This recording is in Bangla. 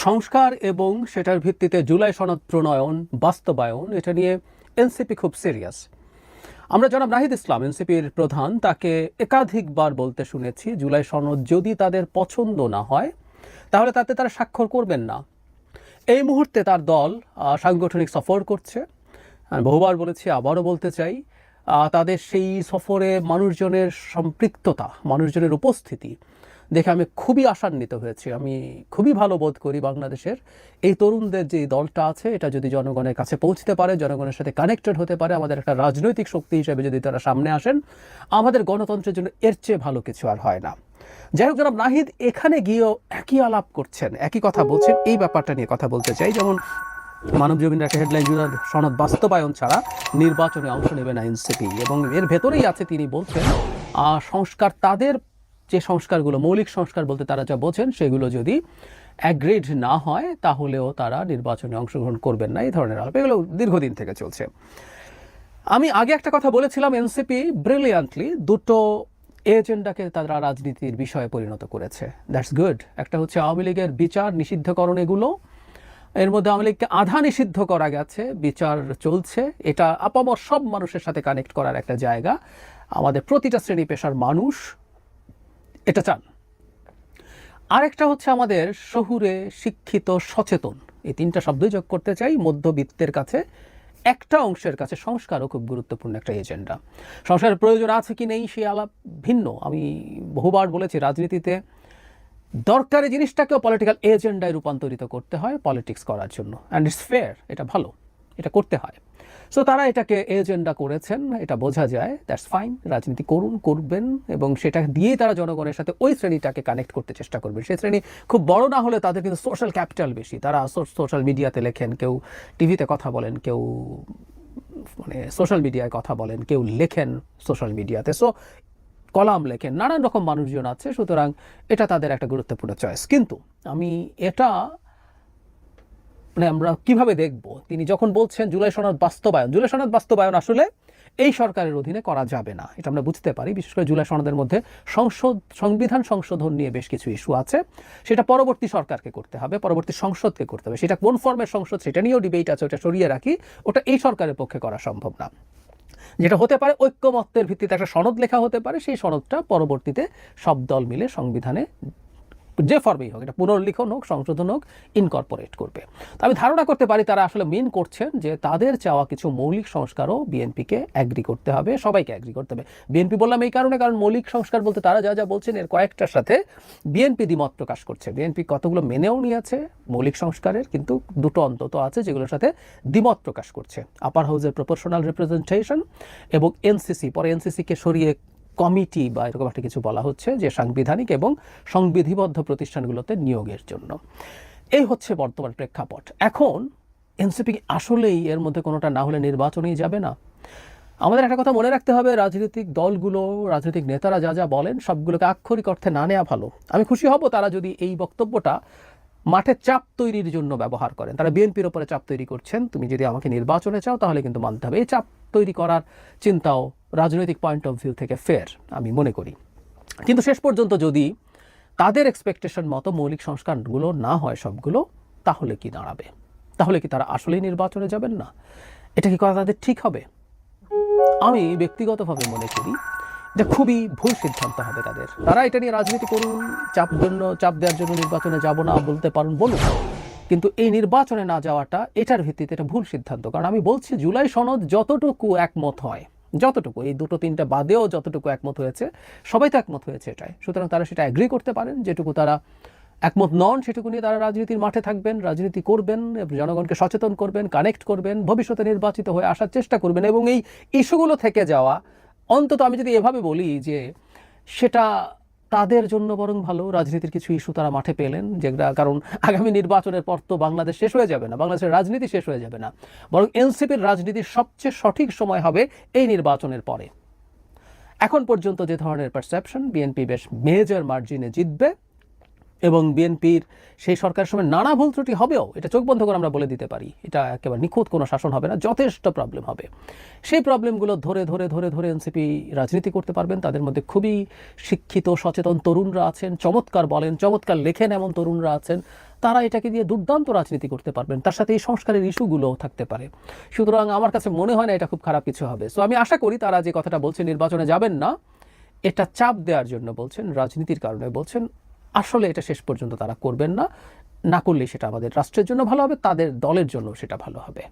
সংস্কার এবং সেটার ভিত্তিতে জুলাই সনদ প্রণয়ন বাস্তবায়ন এটা নিয়ে এনসিপি খুব সিরিয়াস। আমরা জনাব নাহিদ ইসলাম এনসিপির প্রধান তাকে একাধিকবার বলতে শুনেছি জুলাই সনদ যদি তাদের পছন্দ না হয় তাহলে তাতে তারা স্বাক্ষর করবেন না। এই মুহূর্তে তার দল সাংগঠনিক সফর করছে। বহুবার বলেছি, আবারও বলতে চাই, তাদের সেই সফরে মানুষজনের সম্পৃক্ততা, মানুষজনের উপস্থিতি দেখে আমি খুবই আশান্বিত হয়েছি। আমি খুবই ভালো বোধ করি বাংলাদেশের এই তরুণদের যে দলটা আছে এটা যদি জনগণের কাছে পৌঁছতে পারে, জনগণের সাথে কানেক্টেড হতে পারে, আমাদের একটা রাজনৈতিক শক্তি হিসেবে যদি তারা সামনে আসেন, আমাদের গণতন্ত্রের জন্য এর চেয়ে ভালো কিছু আর হয় না। যাই হোক, জনাব নাহিদ এখানে গিয়েও একই আলাপ করছেন, একই কথা বলছেন। এই ব্যাপারটা নিয়ে কথা বলতে চাই। যেমন মানবজমিনের একটা হেডলাইন, জুলাই সনদ বাস্তবায়ন ছাড়া নির্বাচনে অংশ নেবে না এনসিপি, এবং এর ভেতরেই আছে তিনি বলছেন সংস্কার, তাদের যে সংস্কারগুলো মৌলিক সংস্কার বলতে তারা যা বোঝেন সেগুলো যদি অ্যাগ্রিড না হয় তাহলেও তারা নির্বাচনে অংশগ্রহণ করবেন না। এই ধরনের আলাপ এগুলো দীর্ঘদিন থেকে চলছে। আমি আগে একটা কথা বলেছিলাম, এনসিপি ব্রিলিয়ান্টলি দুটো এজেন্ডাকে তারা রাজনীতির বিষয়ে পরিণত করেছে। That's good. একটা হচ্ছে আওয়ামী লীগের বিচার নিষিদ্ধকরণ, এগুলো এর মধ্যে আওয়ামী লীগকে আধা নিষিদ্ধ করা গেছে, বিচার চলছে। এটা আপামর সব মানুষের সাথে কানেক্ট করার একটা জায়গা। আমাদের প্রতিটা শ্রেণী পেশার মানুষ এটা চান। আরেকটা হচ্ছে আমাদের শহুরে শিক্ষিত সচেতন, এই তিনটা শব্দই যোগ করতে চাই। মধ্যবিত্তের কাছে একটা অংশের কাছে সংস্কারও খুব গুরুত্বপূর্ণ একটা এজেন্ডা। সংস্কারের প্রয়োজন আছে কি নেই সে আলাপ ভিন্ন। আমি বহুবার বলেছি, রাজনীতিতে দরকারি জিনিসটাকেও পলিটিক্যাল এজেন্ডায় রূপান্তরিত করতে হয় পলিটিক্স করার জন্য, অ্যান্ড ইটস ফেয়ার, এটা ভালো, এটা করতে হয়। সো তারা এটাকে এজেন্ডা করেছেন, এটা বোঝা যায়। দ্যাটস ফাইন, রাজনীতি করুন, করবেন, এবং সেটা দিয়েই তারা জনগণের সাথে ওই শ্রেণীটাকে কানেক্ট করতে চেষ্টা করবেন। সেই শ্রেণী খুব বড় না হলে তাদের কিন্তু সোশ্যাল ক্যাপিটাল বেশি। তারা সোশ্যাল মিডিয়াতে লেখেন, কেউ টিভিতে কথা বলেন, কেউ মানে সোশ্যাল মিডিয়ায় কথা বলেন, কেউ লেখেন সোশ্যাল মিডিয়াতে, সো কলাম লেখেন, নানান রকম মানুষজন আছে। সুতরাং এটা তাদের একটা গুরুত্বপূর্ণ চয়েস। কিন্তু আমি এটা মানে আমরা কিভাবে দেখব, তিনি যখন বলছেন জুলাই সনদ বাস্তবায়ন, জুলাই সনদ বাস্তবায়ন আসলে এই সরকারের অধীনে করা যাবে না, এটা আমরা বুঝতে পারি। বিশেষ করে জুলাই সনদের মধ্যে সংবিধান সংশোধন নিয়ে বেশ কিছু ইস্যু আছে, সেটা পরবর্তী সরকারকে করতে হবে, পরবর্তী সংসদকে করতে হবে। সেটা কোন ফর্মের সংসদ সেটা নিয়েও ডিবেট আছে, ওটা সরিয়ে রাখি। ওটা এই সরকারের পক্ষে করা সম্ভব না। যেটা হতে পারে ঐক্যমত্যের ভিত্তিতে একটা সনদ লেখা হতে পারে, সেই সনদটা পরবর্তীতে সব দল মিলে সংবিধানে যে ফর্মেই হোক, এটা পুনর্লিখন হোক, সংশোধন হোক, ইনকর্পোরেট করবে। তো আমি ধারণা করতে পারি তারা আসলে মিন করছেন যে তাদের চাওয়া কিছু মৌলিক সংস্কারও বিএনপিকে অ্যাগ্রি করতে হবে, সবাইকে অ্যাগ্রি করতে হবে। বিএনপি বললাম এই কারণে, কারণ মৌলিক সংস্কার বলতে তারা যা যা বলছেন এর কয়েকটার সাথে বিএনপি দ্বিমত প্রকাশ করছে। বিএনপি কতগুলো মেনেও নিয়েছে মৌলিক সংস্কারের, কিন্তু দুটো অন্তত আছে যেগুলোর সাথে দ্বিমত প্রকাশ করছে। আপার হাউসের প্রপোর্শনাল রিপ্রেজেন্টেশন এবং এনসিসি, পরে এনসিসিকে সরিয়ে কমিটি বা এরকম একটা কিছু বলা হচ্ছে, যে সাংবিধানিক এবং সংবিধিবদ্ধ প্রতিষ্ঠানগুলোতে নিয়োগের জন্য। এই হচ্ছে বর্তমান প্রেক্ষাপট। এখন এনসিপি আসলেই এর মধ্যে কোনোটা না হলে নির্বাচনেই যাবে না? আমাদের একটা কথা মনে রাখতে হবে, রাজনৈতিক দলগুলো, রাজনৈতিক নেতারা যা যা বলেন সবগুলোকে আক্ষরিক অর্থে না নেওয়া ভালো। আমি খুশি হব তারা যদি এই বক্তব্যটা মাঠে চাপ তৈরির জন্য ব্যবহার করেন। তারা বিএনপির ওপরে চাপ তৈরি করছেন, তুমি যদি আমাকে নির্বাচনে চাও তাহলে কিন্তু মানতে হবে। এই চাপ তৈরি করার চিন্তাও রাজনৈতিক পয়েন্ট অফ ভিউ থেকে ফেয়ার আমি মনে করি। কিন্তু শেষ পর্যন্ত যদি তাদের এক্সপেকটেশন মতো মৌলিক সংস্কারগুলো না হয় সবগুলো, তাহলে কি দাঁড়াবে? তাহলে কি তারা আসলেই নির্বাচনে যাবেন না? এটা কি করা তাদের ঠিক হবে? আমি ব্যক্তিগতভাবে মনে করি এটা খুবই ভুল সিদ্ধান্ত হবে তাদের। তারা এটা নিয়ে রাজনীতি করুন, চাপ দেওয়ার জন্য নির্বাচনে যাব না বলতে পারুন, বলুন, কিন্তু এই নির্বাচনে না যাওয়াটা এটার ভিত্তিতে এটা ভুল সিদ্ধান্ত। কারণ আমি বলছি, জুলাই সনদ যতটুকু একমত হয়, যতটুকু এই দুটো তিনটা বাদেও যতটুকু একমত হয়েছে, সবাই তো একমত হয়েছে এটাই। সুতরাং তারা সেটা অ্যাগ্রি করতে পারেন। যেটুকু তারা একমত নন সেটুকু নিয়ে তারা রাজনীতির মাঠে থাকবেন, রাজনীতি করবেন, জনগণকে সচেতন করবেন, কানেক্ট করবেন, ভবিষ্যতে নির্বাচিত হয়ে আসার চেষ্টা করবেন। এবং এই ইস্যুগুলো থেকে যাওয়া, অন্তত আমি যদি এভাবে বলি যে সেটা তাদের জন্য বরং ভালো, রাজনীতির কিছু ইস্যু তারা মাঠে পেলেন, যেটা কারণ আগামী নির্বাচনের পর তো বাংলাদেশ শেষ হয়ে যাবে না, বাংলাদেশের রাজনীতি শেষ হয়ে যাবে না, বরং এনসিপির রাজনীতির সবচেয়ে সঠিক সময় হবে এই নির্বাচনের পরে। এখন পর্যন্ত যে ধরনের পারসেপশন, বিএনপি বেশ মেজর মার্জিনে জিতবে, এবং বিএনপির সেই সরকারের সময় নানা ভুল ত্রুটি হবেও, এটা চোখ বন্ধ করে আমরা বলে দিতে পারি, এটা একেবারে নিখুঁত কোনো শাসন হবে না, যথেষ্ট প্রবলেম হবে। সেই প্রবলেমগুলো ধরে ধরে ধরে ধরে এনসিপি রাজনীতি করতে পারবেন। তাদের মধ্যে খুবই শিক্ষিত সচেতন তরুণরা আছেন, চমৎকার বলেন, চমৎকার লেখেন এমন তরুণরা আছেন, তারা এটাকে দিয়ে দুর্দান্ত রাজনীতি করতে পারবেন। তার সাথে এই সংস্কারের ইস্যুগুলোও থাকতে পারে। সুতরাং আমার কাছে মনে হয় না এটা খুব খারাপ কিছু হবে। সো আমি আশা করি তারা যে কথাটা বলছেন নির্বাচনে যাবেন না, এটা চাপ দেওয়ার জন্য বলছেন, রাজনীতির কারণে বলছেন। আসলে এটা শেষ পর্যন্ত তারা করবেন না, না করলে সেটা আমাদের রাষ্ট্রের জন্য ভালো হবে, তাদের দলের জন্য সেটা ভালো হবে।